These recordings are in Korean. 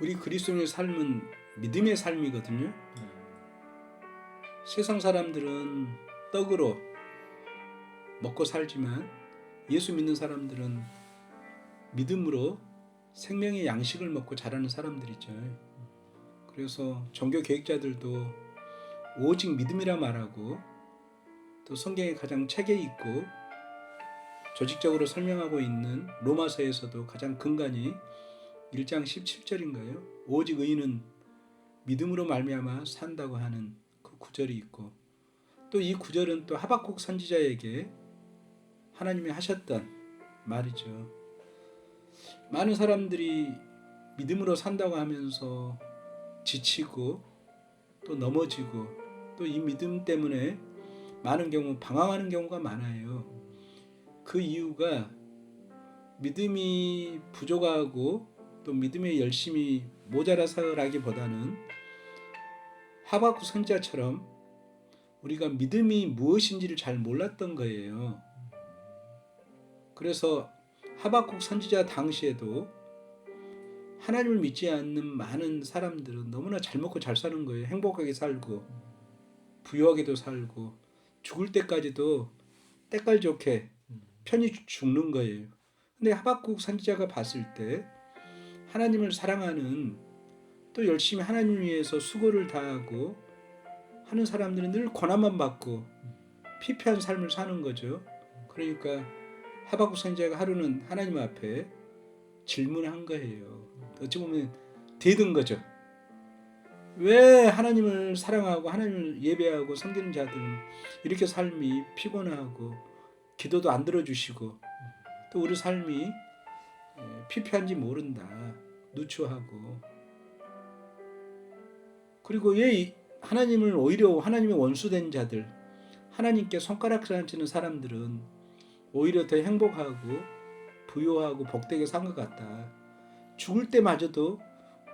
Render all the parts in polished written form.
우리 그리스도인의 삶은 믿음의 삶이거든요. 세상 사람들은 떡으로 먹고 살지만 예수 믿는 사람들은 믿음으로 생명의 양식을 먹고 자라는 사람들이죠. 그래서 종교 개혁자들도 오직 믿음이라 말하고, 또 성경에 가장 책에 있고 조직적으로 설명하고 있는 로마서에서도 가장 근간이 1장 17절인가요? 오직 의인은 믿음으로 말미암아 산다고 하는 그 구절이 있고, 또 이 구절은 또 하박국 선지자에게 하나님이 하셨던 말이죠. 많은 사람들이 믿음으로 산다고 하면서 지치고 또 넘어지고, 또 이 믿음 때문에 많은 경우 방황하는 경우가 많아요. 그 이유가 믿음이 부족하고 또 믿음의 열심이 모자라서라기보다는 하박국 선지자처럼 우리가 믿음이 무엇인지를 잘 몰랐던 거예요. 그래서 하박국 선지자 당시에도 하나님을 믿지 않는 많은 사람들은 너무나 잘 먹고 잘 사는 거예요. 행복하게 살고 부유하게도 살고 죽을 때까지도 때깔 좋게 편히 죽는 거예요. 근데 하박국 선지자가 봤을 때 하나님을 사랑하는, 또 열심히 하나님 위해서 수고를 다하고 하는 사람들은 늘 고난만 받고 피폐한 삶을 사는 거죠. 그러니까 하박국 선지자가 하루는 하나님 앞에 질문한 거예요. 어찌 보면 대든 거죠. 왜 하나님을 사랑하고 하나님을 예배하고 섬기는 자들은 이렇게 삶이 피곤하고 기도도 안 들어주시고 또 우리 삶이 피폐한지 모른다, 누추하고, 그리고 왜 하나님을 오히려 하나님의 원수된 자들, 하나님께 손가락질 치는 사람들은 오히려 더 행복하고 부유하고 복되게 산 것 같다. 죽을 때마저도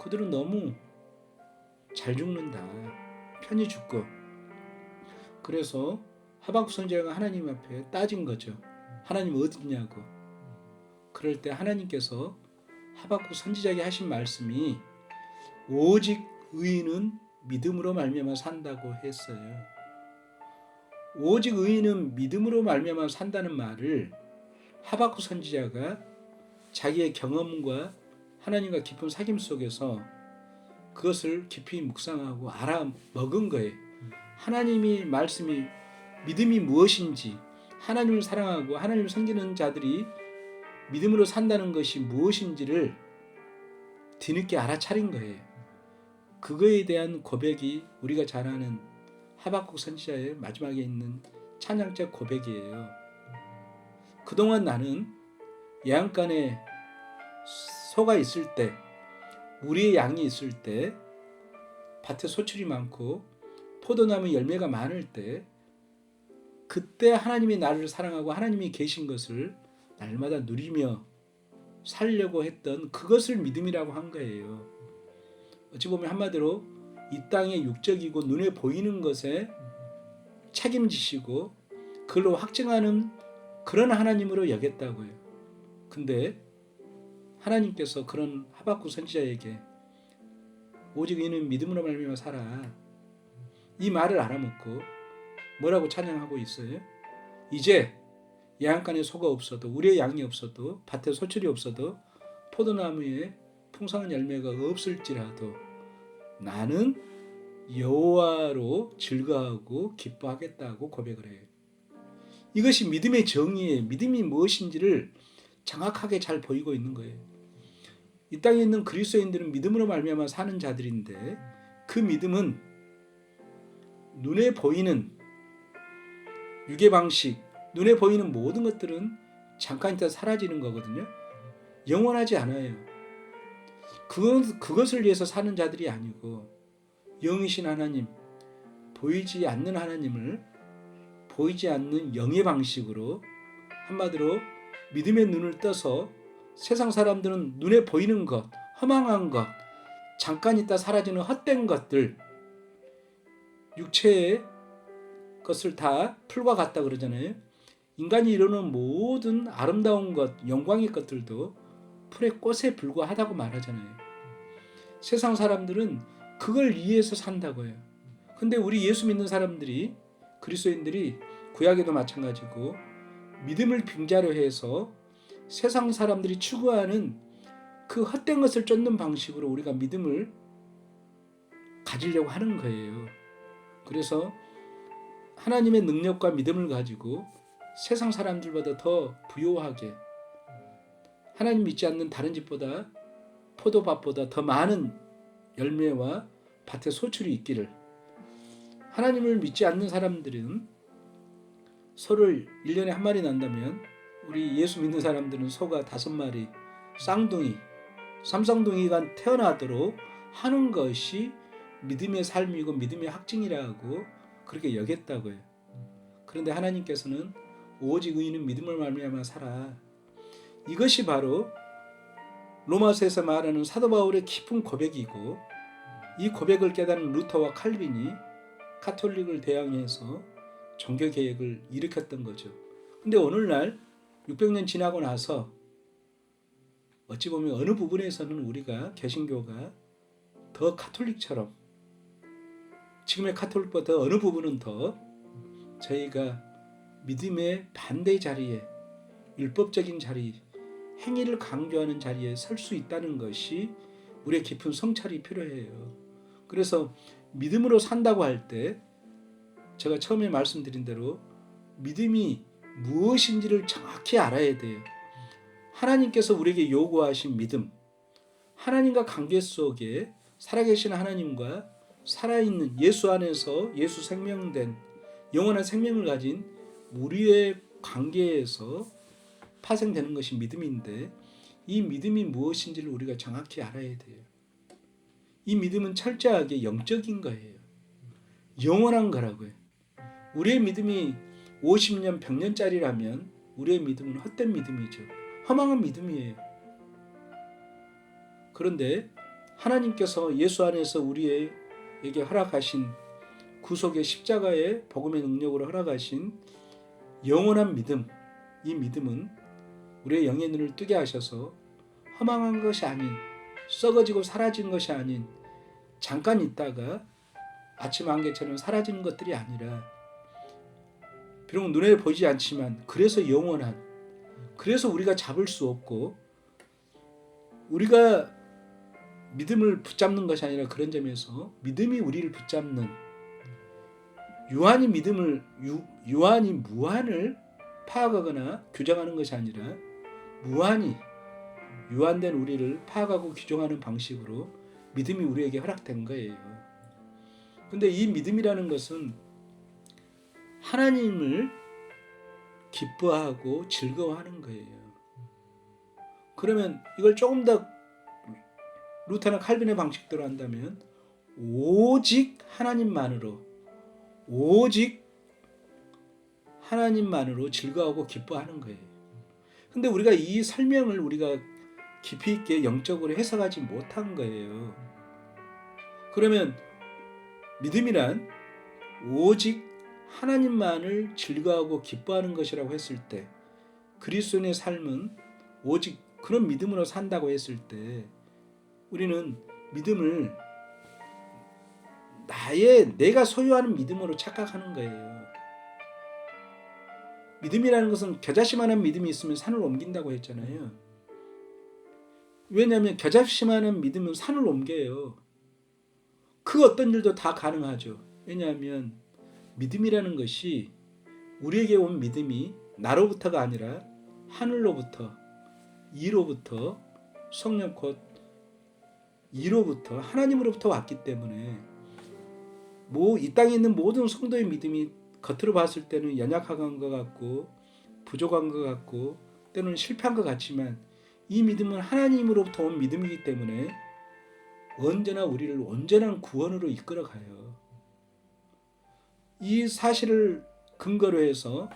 그들은 너무 잘 죽는다, 편히 죽고. 그래서 하박국 선지자가 하나님 앞에 따진 거죠. 하나님 어디 있냐고. 그럴 때 하나님께서 하박국 선지자에게 하신 말씀이 오직 의인은 믿음으로 말미암아 산다고 했어요. 오직 의인은 믿음으로 말미암아 산다는 말을 하박국 선지자가 자기의 경험과 하나님과 깊은 사귐 속에서 그것을 깊이 묵상하고 알아먹은 거예요. 하나님이 말씀이 믿음이 무엇인지, 하나님을 사랑하고 하나님을 섬기는 자들이 믿음으로 산다는 것이 무엇인지를 뒤늦게 알아차린 거예요. 그거에 대한 고백이 우리가 잘 아는 하박국 선지자의 마지막에 있는 찬양적 고백이에요. 그동안 나는 양간에 소가 있을 때, 우리의 양이 있을 때, 밭에 소출이 많고 포도나무 열매가 많을 때, 그때 하나님이 나를 사랑하고 하나님이 계신 것을 날마다 누리며 살려고 했던 그것을 믿음이라고 한 거예요. 어찌 보면 한마디로 이 땅의 육적이고 눈에 보이는 것에 책임지시고 그걸로 확증하는 그런 하나님으로 여겼다고요. 근데 하나님께서 그런 하박국 선지자에게 오직 이는 믿음으로 말미암아 살아, 이 말을 알아먹고 뭐라고 찬양하고 있어요? 이제 양간에 소가 없어도, 우리의 양이 없어도, 밭에 소출이 없어도, 포도나무에 풍성한 열매가 없을지라도 나는 여호와로 즐거워하고 기뻐하겠다고 고백을 해요. 이것이 믿음의 정의예요. 믿음이 무엇인지를 정확하게 잘 보이고 있는 거예요. 이 땅에 있는 그리스도인들은 믿음으로 말미암아 사는 자들인데, 그 믿음은 눈에 보이는 유괴 방식, 눈에 보이는 모든 것들은 잠깐 있다 사라지는 거거든요. 영원하지 않아요. 그것을 위해서 사는 자들이 아니고, 영이신 하나님, 보이지 않는 하나님을 보이지 않는 영의 방식으로, 한마디로 믿음의 눈을 떠서 세상 사람들은 눈에 보이는 것, 허망한 것, 잠깐 있다 사라지는 헛된 것들, 육체의 것을 다 풀과 같다 그러잖아요. 인간이 이루는 모든 아름다운 것, 영광의 것들도 풀의 꽃에 불과하다고 말하잖아요. 세상 사람들은 그걸 이해해서 산다고요. 근데 우리 예수 믿는 사람들이, 그리스도인들이 구약에도 마찬가지고 믿음을 빙자로 해서 세상 사람들이 추구하는 그 헛된 것을 쫓는 방식으로 우리가 믿음을 가지려고 하는 거예요. 그래서 하나님의 능력과 믿음을 가지고 세상 사람들보다 더 부요하게, 하나님 믿지 않는 다른 집보다, 포도밭보다 더 많은 열매와 밭에 소출이 있기를, 하나님을 믿지 않는 사람들은 소를 1년에 한 마리 난다면 우리 예수 믿는 사람들은 소가 5마리, 쌍둥이, 삼쌍둥이가 태어나도록 하는 것이 믿음의 삶이고 믿음의 확증이라고 그렇게 여겼다고요. 그런데 하나님께서는 오직 의인은 믿음을 말미암아 살아. 이것이 바로 로마서에서 말하는 사도 바울의 깊은 고백이고, 이 고백을 깨달은 루터와 칼빈이 가톨릭을 대항해서 종교개혁을 일으켰던 거죠. 근데 오늘날 600년 지나고 나서 어찌 보면 어느 부분에서는 우리가 개신교가 더 가톨릭처럼, 지금의 가톨릭보다 어느 부분은 더 저희가 믿음의 반대 자리에, 율법적인 자리, 행위를 강조하는 자리에 설 수 있다는 것이 우리의 깊은 성찰이 필요해요. 그래서 믿음으로 산다고 할 때 제가 처음에 말씀드린 대로 믿음이 무엇인지를 정확히 알아야 돼요. 하나님께서 우리에게 요구하신 믿음, 하나님과 관계 속에 살아계신 하나님과 살아있는 예수 안에서 예수 생명된 영원한 생명을 가진 우리의 관계에서 파생되는 것이 믿음인데, 이 믿음이 무엇인지를 우리가 정확히 알아야 돼요. 이 믿음은 철저하게 영적인 거예요. 영원한 거라고요. 우리의 믿음이 50년, 100년짜리라면 우리의 믿음은 헛된 믿음이죠. 허망한 믿음이에요. 그런데 하나님께서 예수 안에서 우리에게 허락하신 구속의 십자가의 복음의 능력으로 허락하신 영원한 믿음, 이 믿음은 우리의 영의 눈을 뜨게 하셔서 허망한 것이 아닌, 썩어지고 사라지는 것이 아닌, 잠깐 있다가 아침 안개처럼 사라지는 것들이 아니라, 비록 눈에 보이지 않지만 그래서 영원한, 그래서 우리가 잡을 수 없고 우리가 믿음을 붙잡는 것이 아니라, 그런 점에서 믿음이 우리를 붙잡는, 유한이 믿음을, 유한이 무한을 파악하거나 규정하는 것이 아니라 무한히 유한된 우리를 파악하고 규정하는 방식으로 믿음이 우리에게 허락된 거예요. 근데 이 믿음이라는 것은 하나님을 기뻐하고 즐거워하는 거예요. 그러면 이걸 조금 더 루터나 칼빈의 방식대로 한다면 오직 하나님만으로, 오직 하나님만으로 즐거워하고 기뻐하는 거예요. 근데 우리가 이 설명을 우리가 깊이 있게 영적으로 해석하지 못한 거예요. 그러면 믿음이란 오직 하나님만을 즐거워하고 기뻐하는 것이라고 했을 때, 그리스도인의 삶은 오직 그런 믿음으로 산다고 했을 때, 우리는 믿음을 내가 소유하는 믿음으로 착각하는 거예요. 믿음이라는 것은 겨자씨만한 믿음이 있으면 산을 옮긴다고 했잖아요. 왜냐하면 겨자씨만한 믿음은 산을 옮겨요. 그 어떤 일도 다 가능하죠. 왜냐하면 믿음이라는 것이, 우리에게 온 믿음이 나로부터가 아니라 하늘로부터, 이로부터, 성령 곧 이로부터, 하나님으로부터 왔기 때문에 이 땅에 있는 모든 성도의 믿음이 겉으로 봤을 때는 연약한 것 같고 부족한 것 같고 때로는 실패한 것 같지만, 이 믿음은 하나님으로부터 온 믿음이기 때문에 언제나 우리를 온전한 구원으로 이끌어가요. 이 사실을 근거로 해서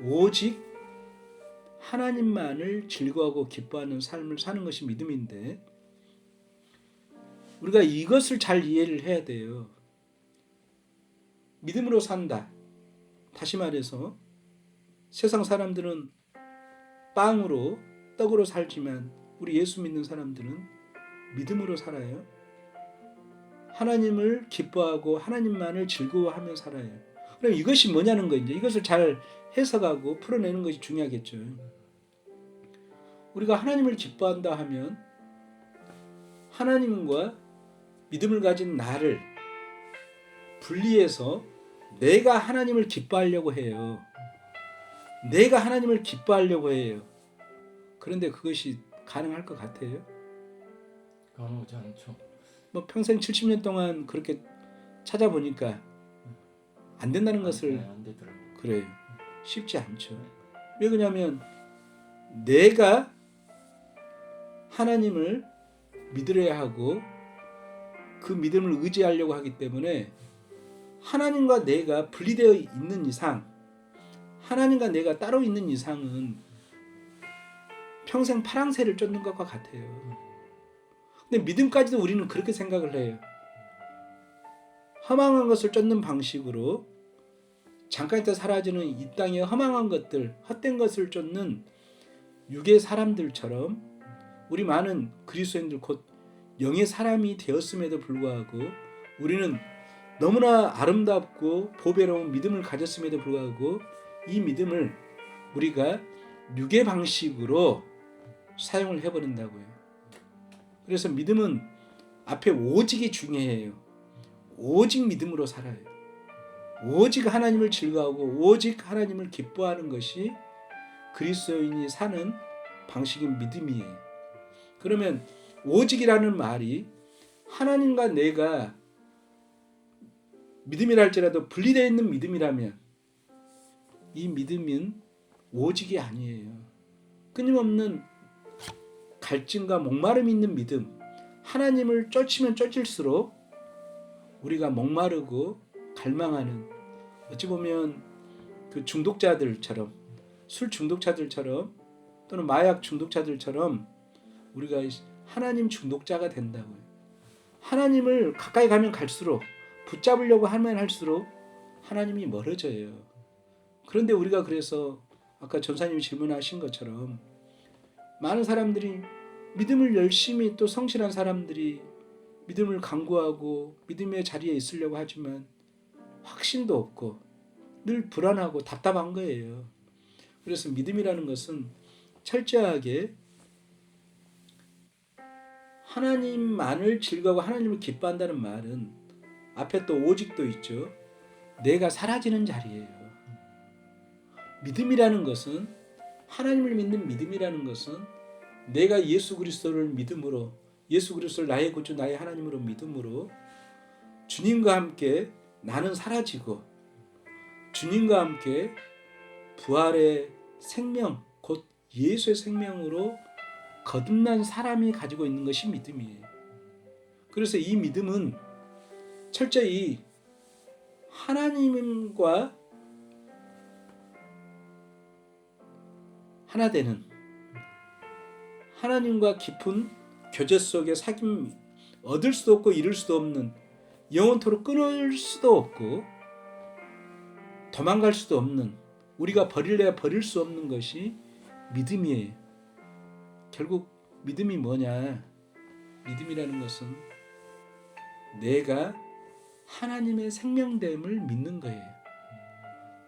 오직 하나님만을 즐거워하고 기뻐하는 삶을 사는 것이 믿음인데, 우리가 이것을 잘 이해를 해야 돼요. 믿음으로 산다. 다시 말해서 세상 사람들은 빵으로, 떡으로 살지만 우리 예수 믿는 사람들은 믿음으로 살아요. 하나님을 기뻐하고 하나님만을 즐거워하며 살아요. 그럼 이것이 뭐냐는 거 이제 이것을 잘 해석하고 풀어내는 것이 중요하겠죠. 우리가 하나님을 기뻐한다 하면 하나님과 믿음을 가진 나를 분리해서 내가 하나님을 기뻐하려고 해요. 내가 하나님을 기뻐하려고 해요. 그런데 그것이 가능할 것 같아요? 가능하지 않죠. 뭐 평생 70년 동안 그렇게 찾아보니까 안 된다는 것을 안 되더라고요. 그래요. 쉽지 않죠. 왜 그러냐면 내가 하나님을 믿으려야 하고 그 믿음을 의지하려고 하기 때문에 하나님과 내가 분리되어 있는 이상, 하나님과 내가 따로 있는 이상은 평생 파랑새를 쫓는 것과 같아요. 근데 믿음까지도 우리는 그렇게 생각을 해요. 허망한 것을 쫓는 방식으로 잠깐 있다 사라지는 이 땅의 허망한 것들, 헛된 것을 쫓는 육의 사람들처럼 우리 많은 그리스도인들 곧 영의 사람이 되었음에도 불구하고 우리는 너무나 아름답고 보배로운 믿음을 가졌음에도 불구하고 이 믿음을 우리가 육의 방식으로 사용을 해버린다고요. 그래서 믿음은 앞에 오직이 중요해요. 오직 믿음으로 살아요. 오직 하나님을 즐거워하고 오직 하나님을 기뻐하는 것이 그리스도인이 사는 방식인 믿음이에요. 그러면 오직이라는 말이 하나님과 내가 믿음이라 할지라도 분리되어 있는 믿음이라면 이 믿음은 오직이 아니에요. 끊임없는 갈증과 목마름이 있는 믿음, 하나님을 쫓으면 쫓을수록 우리가 목마르고 갈망하는, 어찌 보면 그 중독자들처럼, 술 중독자들처럼 또는 마약 중독자들처럼 우리가 하나님 중독자가 된다고요. 하나님을 가까이 가면 갈수록, 붙잡으려고 하면 할수록 하나님이 멀어져요. 그런데 우리가 그래서 아까 전사님이 질문하신 것처럼 많은 사람들이 믿음을 열심히 또 성실한 사람들이 믿음을 강구하고 믿음의 자리에 있으려고 하지만 확신도 없고 늘 불안하고 답답한 거예요. 그래서 믿음이라는 것은 철저하게 하나님만을 즐거워하고 하나님을 기뻐한다는 말은 앞에 또 오직도 있죠. 내가 사라지는 자리예요. 믿음이라는 것은, 하나님을 믿는 믿음이라는 것은 내가 예수 그리스도를 믿음으로, 예수 그리스도를 나의 구주 나의 하나님으로 믿음으로 주님과 함께 나는 사라지고 주님과 함께 부활의 생명, 곧 예수의 생명으로 거듭난 사람이 가지고 있는 것이 믿음이에요. 그래서 이 믿음은 철저히 하나님과 하나 되는, 하나님과 깊은 교제 속에 사귐, 얻을 수도 없고 이룰 수도 없는, 영원토록 끊을 수도 없고 도망갈 수도 없는, 우리가 버릴래야 버릴 수 없는 것이 믿음이에요. 결국 믿음이 뭐냐? 믿음이라는 것은 내가 하나님의 생명됨을 믿는 거예요.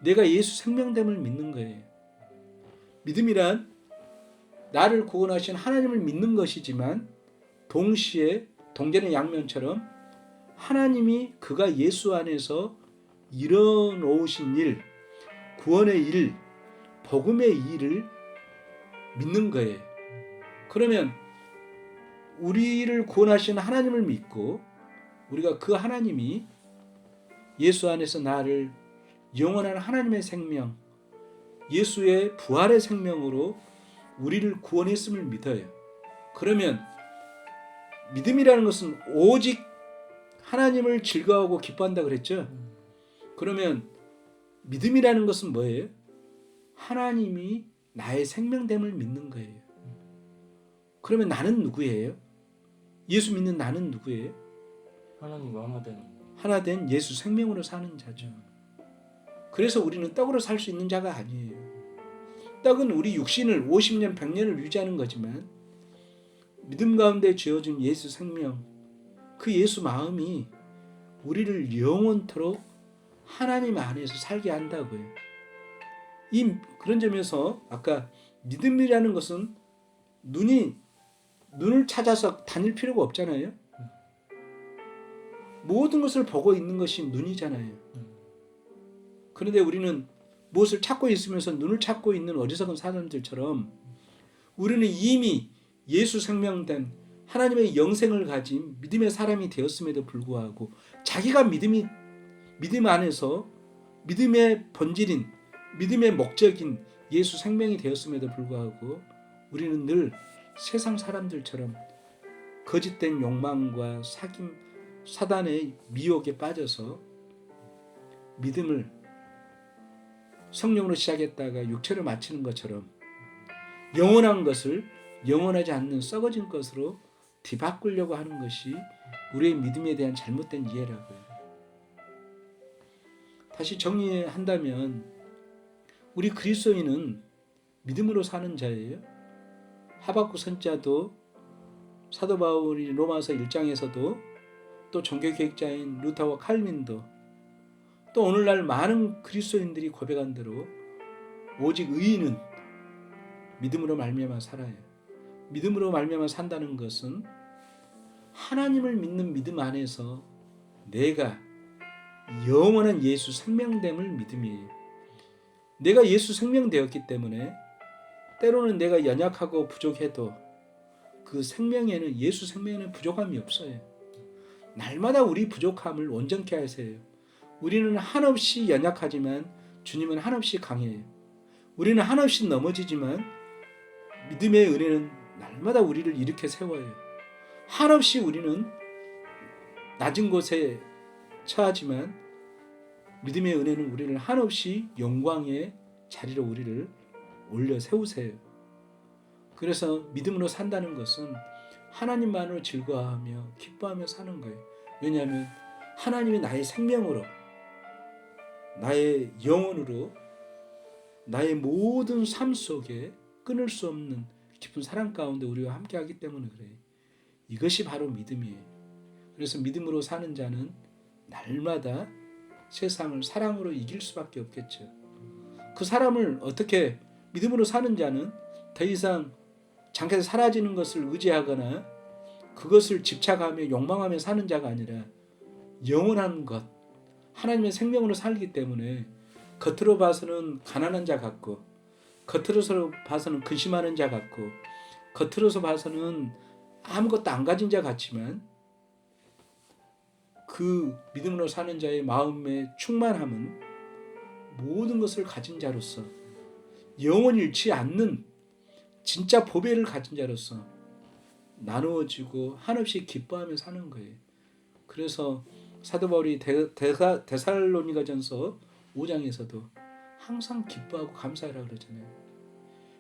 내가 예수 생명됨을 믿는 거예요. 믿음이란 나를 구원하신 하나님을 믿는 것이지만 동시에 동전의 양면처럼 하나님이 그가 예수 안에서 이뤄놓으신 일, 구원의 일, 복음의 일을 믿는 거예요. 그러면 우리를 구원하신 하나님을 믿고 우리가 그 하나님이 예수 안에서 나를 영원한 하나님의 생명, 예수의 부활의 생명으로 우리를 구원했음을 믿어요. 그러면 믿음이라는 것은 오직 하나님을 즐거워하고 기뻐한다 그랬죠? 그러면 믿음이라는 것은 뭐예요? 하나님이 나의 생명됨을 믿는 거예요. 그러면 나는 누구예요? 예수 믿는 나는 누구예요? 하나님과 하나 된 예수 생명으로 사는 자죠. 그래서 우리는 떡으로 살 수 있는 자가 아니에요. 떡은 우리 육신을 50년, 100년을 유지하는 거지만 믿음 가운데 주어진 예수 생명, 그 예수 마음이 우리를 영원토록 하나님 안에서 살게 한다고요. 그런 점에서 아까 믿음이라는 것은 눈을 찾아서 다닐 필요가 없잖아요. 모든 것을 보고 있는 것이 눈이잖아요. 그런데 우리는 무엇을 찾고 있으면서 눈을 찾고 있는 어리석은 사람들처럼 우리는 이미 예수 생명된 하나님의 영생을 가진 믿음의 사람이 되었음에도 불구하고 자기가 믿음 안에서 믿음의 본질인 믿음의 목적인 예수 생명이 되었음에도 불구하고 우리는 늘 세상 사람들처럼 거짓된 욕망과 사김 사단의 미혹에 빠져서 믿음을 성령으로 시작했다가 육체로 마치는 것처럼 영원한 것을 영원하지 않는 썩어진 것으로 뒤바꾸려고 하는 것이 우리의 믿음에 대한 잘못된 이해라고요. 다시 정리한다면 우리 그리스도인은 믿음으로 사는 자예요. 하박국 선지자도 사도 바울이 로마서 1장에서도 또 종교개혁자인 루터와 칼빈도 또 오늘날 많은 그리스도인들이 고백한 대로 오직 의인은 믿음으로 말미암아 살아요. 믿음으로 말미암아 산다는 것은 하나님을 믿는 믿음 안에서 내가 영원한 예수 생명됨을 믿음이에요. 내가 예수 생명되었기 때문에 때로는 내가 연약하고 부족해도 그 생명에는 예수 생명에는 부족함이 없어요. 날마다 우리 부족함을 온전케 하세요. 우리는 한없이 연약하지만 주님은 한없이 강해요. 우리는 한없이 넘어지지만 믿음의 은혜는 날마다 우리를 일으켜 세워요. 한없이 우리는 낮은 곳에 처하지만 믿음의 은혜는 우리를 한없이 영광의 자리로 우리를 올려 세우세요. 그래서 믿음으로 산다는 것은 하나님만으로 즐거워하며 기뻐하며 사는 거예요. 왜냐하면 하나님이 나의 생명으로 나의 영혼으로 나의 모든 삶 속에 끊을 수 없는 깊은 사랑 가운데 우리와 함께 하기 때문에 그래요. 이것이 바로 믿음이에요. 그래서 믿음으로 사는 자는 날마다 세상을 사랑으로 이길 수밖에 없겠죠. 그 사람을 어떻게 믿음으로 사는 자는 더 이상 장래에서 사라지는 것을 의지하거나 그것을 집착하며 욕망하며 사는 자가 아니라 영원한 것 하나님의 생명으로 살기 때문에 겉으로 봐서는 가난한 자 같고 겉으로 봐서는 근심하는 자 같고 겉으로 봐서는 아무것도 안 가진 자 같지만 그 믿음으로 사는 자의 마음의 충만함은 모든 것을 가진 자로서 영원히 잃지 않는 진짜 보배를 가진 자로서 나누어지고 한없이 기뻐하며 사는 거예요. 그래서 사도 바울이 데살로니가전서 5장에서도 항상 기뻐하고 감사하라고 그러잖아요.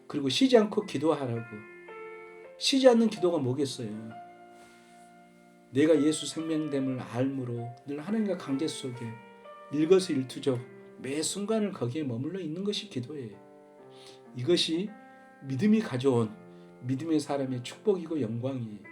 그리고 쉬지 않고 기도하라고. 쉬지 않는 기도가 뭐겠어요? 내가 예수 생명됨을 알므로 늘 하나님과 관계 속에 일거수일투족 매 순간을 거기에 머물러 있는 것이 기도예요. 이것이 믿음이 가져온 믿음의 사람의 축복이고 영광이에요.